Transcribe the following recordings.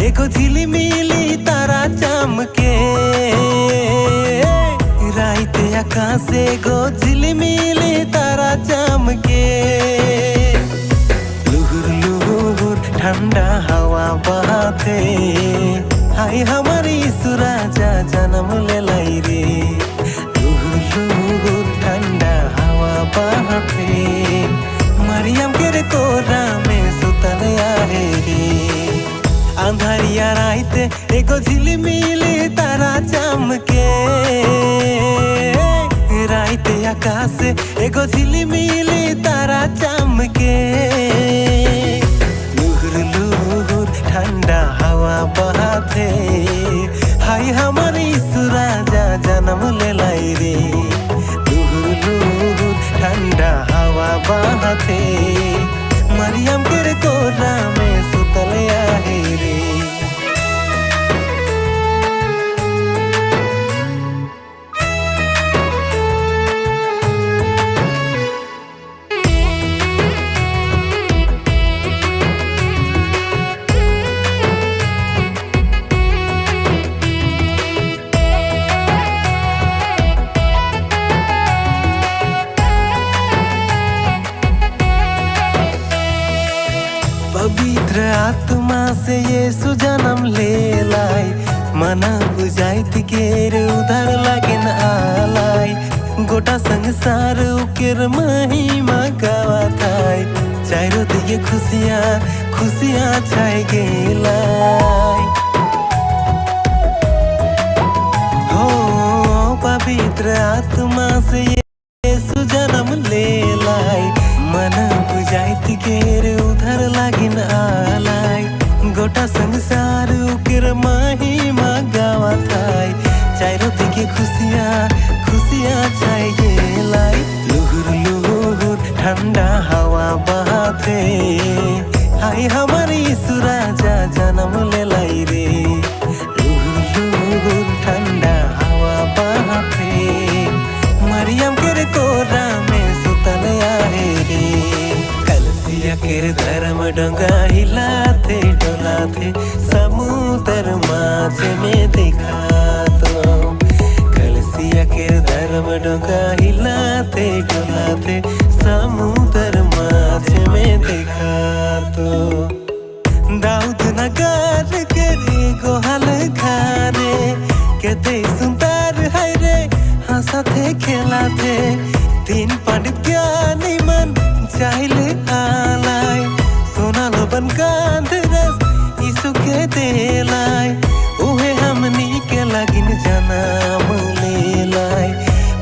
एगो झिलिमिली तारा चमके राइते आकाशे गो झिलिमिली तारा चमके लुहुर लुहुर ठंडा हवा बहाते हाय हमारी सुराजा जन्म ले लाई रे लुहुर लुहुर ठंडा हवा बहाते मरियम के कोरा में सुतल आहे रे अंधारिया राइते एगो झिलिमिली तारा चमके राइते आकाशे एगो झिलिमिली तारा चमके लुहुर लुहुर ठंडा हवा बहाते हाय हमारी सुराजा जन्म ले लाई रे लुहुर लुहुर ठंडा हवा बहाते मरियम के कोरा में सुतल आहे रे पवित्र आत्मा से यीशु जन्म ले लाई मना बुझाइत केर उधर लागिन आलाई गोटा संसार उकेर महिमा गावा थाई चारो दिए खुशियाँ खुशियाँ छाई गेलाई हो पवित्र आत्मा से यीशु जन्म ले लाई मना बुझाइत केर उधर लागिन आलाई गोटा संसार उकेर महिमा गावा थाई चारो दिके खुशियाँ खुशियाँ छाई गेलाई लुहुर लुहुर ठंडा हवा बहाते हाय हमारी सुराजा जन्म ले लाई रे लुहुर लुहुर ठंडा हवा बहाते मरियम के कोरा में सुतल आहे रे कलसिया केर धर्म डोंगा हिलाते डोलाते समुद्र माझ में देखा तो कलसिया केर धर्म डोंगा हिलाते डोलाते समुद्र माझ में देखा तो दाऊद नगर केरे गोहाल खारे केते सुंदर है रे हंसाते खेलाते तीन पंडित ज्ञानी मन चाहिले आलाई सोना लोबन कांध रस यीशु के देलाई उहे हमनी के लागिन जन्म ले लाई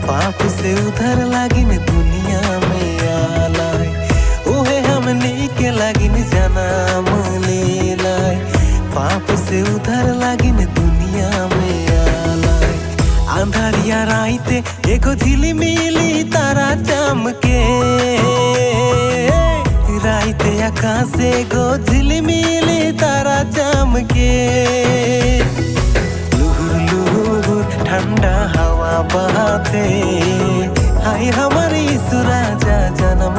पाप से उधर लागिन दुनिया में आलाई उहे हमनी के लागिन जन्म ले लाई पाप से उधर लागिन दुनिया में आलाई अंधारिया राइते एगो झिलिमिली तारा चमके राइते आकाशे गो झिलिमिली तारा चमके लुहुर लुहुर ठंडा हवा बहाते हाय हमारी सुराजा जन्म